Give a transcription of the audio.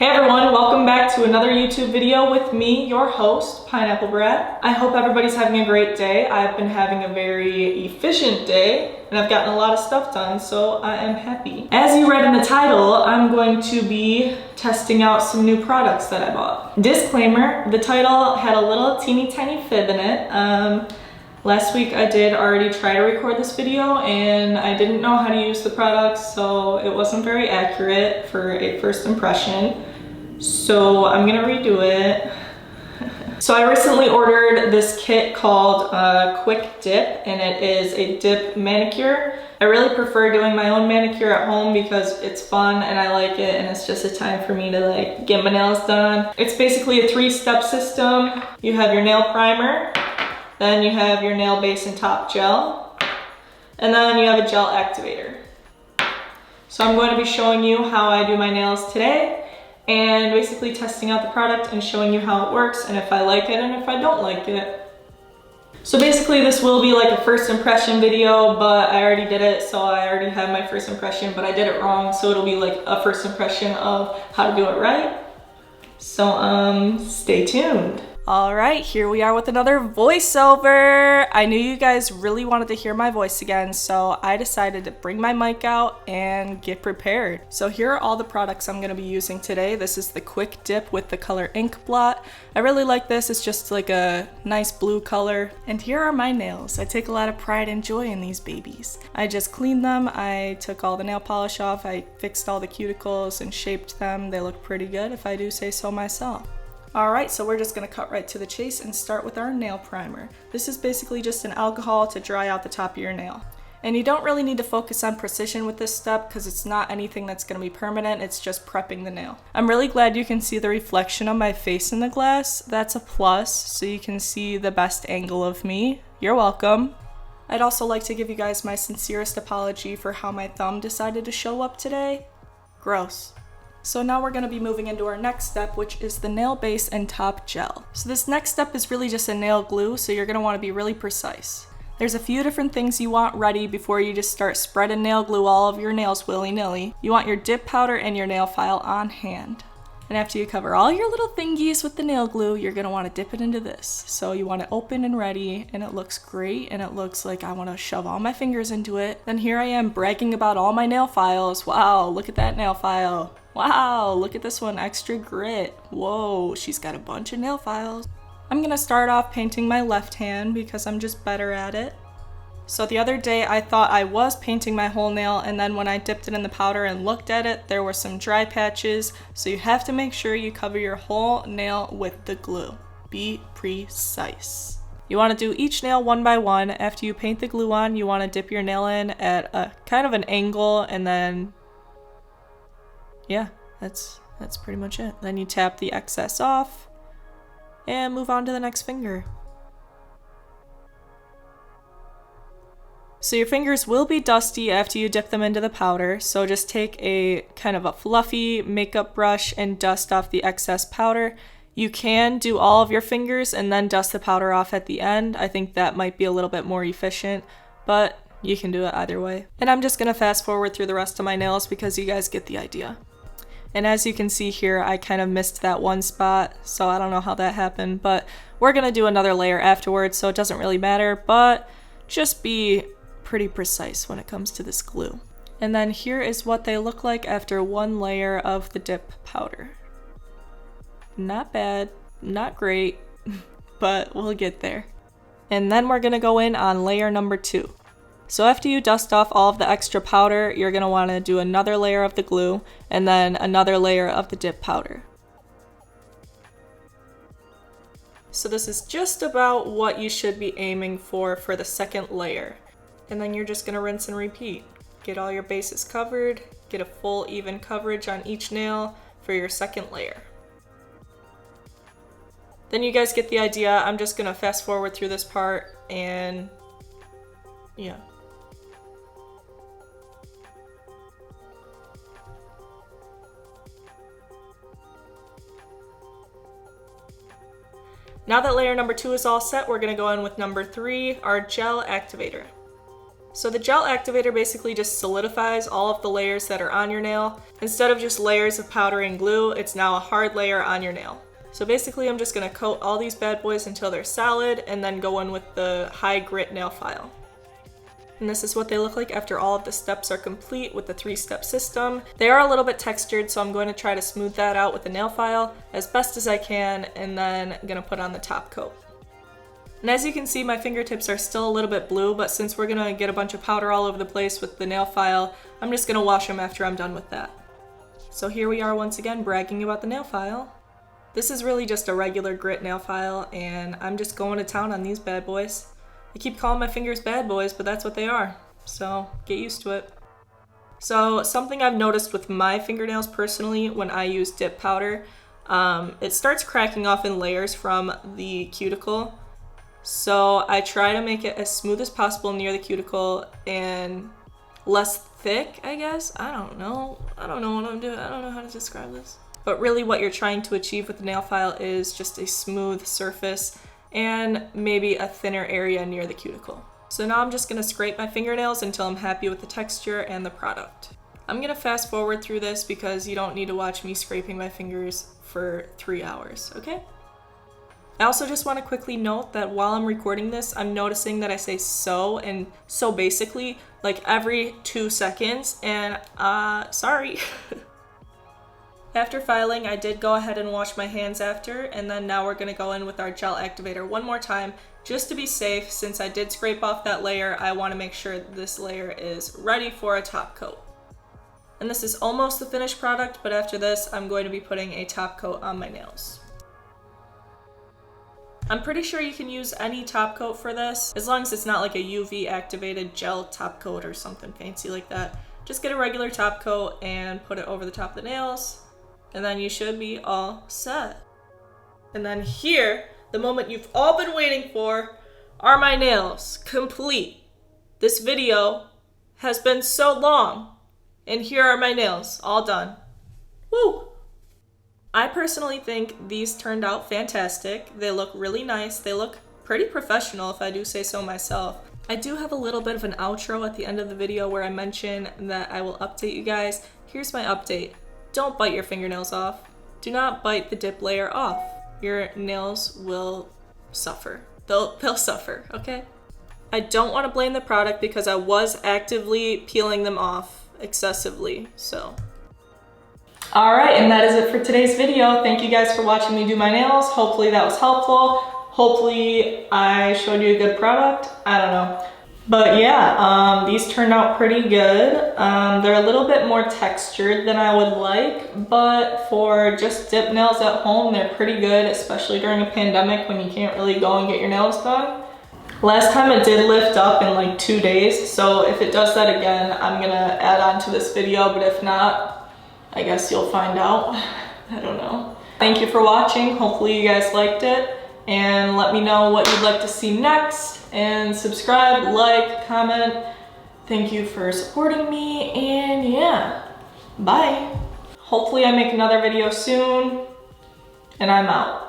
Hey everyone, welcome back to another YouTube video with me, your host, Pineapplebrat. I hope everybody's having a great day. I've been having a very efficient day and I've gotten a lot of stuff done, so I am happy. As you read in the title, I'm going to be testing out some new products that I bought. Disclaimer, the title had a little teeny tiny fib in it. Last week I did already try to record this video and I didn't know how to use the products, so it wasn't very accurate for a first impression. So I'm gonna redo it. So I recently ordered this kit called Quick Dip, and it is a dip manicure. I really prefer doing my own manicure at home because it's fun and I like it, and it's just a time for me to get my nails done. It's basically a 3-step system. You have your nail primer, then you have your nail base and top gel, and then you have a gel activator. So I'm going to be showing you how I do my nails today and basically testing out the product and showing you how it works and if I like it and if I don't like it. So basically this will be like a first impression video, but I already did it, so I already have my first impression, but I did it wrong, so it'll be like a first impression of how to do it right. So stay tuned. All right, here we are with another voiceover. I knew you guys really wanted to hear my voice again, so I decided to bring my mic out and get prepared. So here are all the products I'm gonna be using today. This is the Quick Dip with the color Ink Blot. I really like this, it's just like a nice blue color. And here are my nails. I take a lot of pride and joy in these babies. I just cleaned them, I took all the nail polish off, I fixed all the cuticles and shaped them. They look pretty good if I do say so myself. Alright, so we're just going to cut right to the chase and start with our nail primer. This is basically just an alcohol to dry out the top of your nail. And you don't really need to focus on precision with this step because it's not anything that's going to be permanent, it's just prepping the nail. I'm really glad you can see the reflection of my face in the glass. That's a plus, so you can see the best angle of me. You're welcome. I'd also like to give you guys my sincerest apology for how my thumb decided to show up today. Gross. So now we're going to be moving into our next step, which is the nail base and top gel. So this next step is really just a nail glue, so you're going to want to be really precise. There's a few different things you want ready before you just start spreading nail glue all over your nails willy-nilly. You want your dip powder and your nail file on hand. And after you cover all your little thingies with the nail glue, you're going to want to dip it into this. So you want it open and ready, and it looks great, and it looks like I want to shove all my fingers into it. Then here I am bragging about all my nail files. Wow, look at that nail file. Wow, look at this one, extra grit. Whoa, she's got a bunch of nail files. I'm gonna start off painting my left hand because I'm just better at it. So the other day I thought I was painting my whole nail, and then when I dipped it in the powder and looked at it, there were some dry patches. So you have to make sure you cover your whole nail with the glue. Be precise. You want to do each nail one by one. After you paint the glue on, you want to dip your nail in at a kind of an angle, and then yeah, that's pretty much it. Then you tap the excess off and move on to the next finger. So your fingers will be dusty after you dip them into the powder, so just take a kind of a fluffy makeup brush and dust off the excess powder. You can do all of your fingers and then dust the powder off at the end. I think that might be a little bit more efficient, but you can do it either way. And I'm just gonna fast forward through the rest of my nails because you guys get the idea. And as you can see here, I kind of missed that one spot, so I don't know how that happened, but we're gonna do another layer afterwards, so it doesn't really matter, but just be pretty precise when it comes to this glue. And then here is what they look like after one layer of the dip powder. Not bad, not great, but we'll get there. And then we're gonna go in on layer number 2. So after you dust off all of the extra powder, you're going to want to do another layer of the glue and then another layer of the dip powder. So this is just about what you should be aiming for the second layer. And then you're just going to rinse and repeat. Get all your bases covered, get a full even coverage on each nail for your second layer. Then you guys get the idea. I'm just going to fast forward through this part and yeah. Now that layer number 2 is all set, we're going to go in with number 3, our gel activator. So the gel activator basically just solidifies all of the layers that are on your nail. Instead of just layers of powder and glue, it's now a hard layer on your nail. So basically I'm just gonna coat all these bad boys until they're solid and then go in with the high grit nail file. And this is what they look like after all of the steps are complete with the 3-step system. They are a little bit textured, so I'm going to try to smooth that out with the nail file as best as I can, and then I'm gonna put on the top coat. And as you can see, my fingertips are still a little bit blue, but since we're gonna get a bunch of powder all over the place with the nail file, I'm just gonna wash them after I'm done with that. So here we are once again bragging about the nail file. This is really just a regular grit nail file, and I'm just going to town on these bad boys. I keep calling my fingers bad boys, but that's what they are, so get used to it. So something I've noticed with my fingernails personally when I use dip powder, it starts cracking off in layers from the cuticle. So I try to make it as smooth as possible near the cuticle and less thick, I guess. I don't know what I'm doing. I don't know how to describe this. But really what you're trying to achieve with the nail file is just a smooth surface and maybe a thinner area near the cuticle. So now I'm just gonna scrape my fingernails until I'm happy with the texture and the product. I'm gonna fast forward through this because you don't need to watch me scraping my fingers for 3 hours, okay? I also just want to quickly note that while I'm recording this, I'm noticing that I say so and so basically like every 2 seconds, and sorry. After filing, I did go ahead and wash my hands after, and then now we're gonna go in with our gel activator one more time just to be safe. Since I did scrape off that layer, I want to make sure that this layer is ready for a top coat. And this is almost the finished product, but after this, I'm going to be putting a top coat on my nails. I'm pretty sure you can use any top coat for this, as long as it's not like a UV activated gel top coat or something fancy like that. Just get a regular top coat and put it over the top of the nails, and then you should be all set. And then here, the moment you've all been waiting for, are my nails complete. This video has been so long, and here are my nails all done. Woo! I personally think these turned out fantastic. They look really nice. They look pretty professional, if I do say so myself. I do have a little bit of an outro at the end of the video where I mention that I will update you guys. Here's my update. Don't bite your fingernails off. Do not bite the dip layer off. Your nails will suffer. They'll suffer, okay? I don't want to blame the product because I was actively peeling them off excessively, so. All right, and that is it for today's video. Thank you guys for watching me do my nails. Hopefully that was helpful. Hopefully I showed you a good product. I don't know. But yeah, these turned out pretty good. They're a little bit more textured than I would like, but for just dip nails at home, they're pretty good, especially during a pandemic when you can't really go and get your nails done. Last time it did lift up in like 2 days, so if it does that again, I'm gonna add on to this video, but if not, I guess you'll find out. I don't know. Thank you for watching. Hopefully you guys liked it, and let me know what you'd like to see next, and subscribe, like, comment. Thank you for supporting me, and yeah, bye. Hopefully I make another video soon, and I'm out.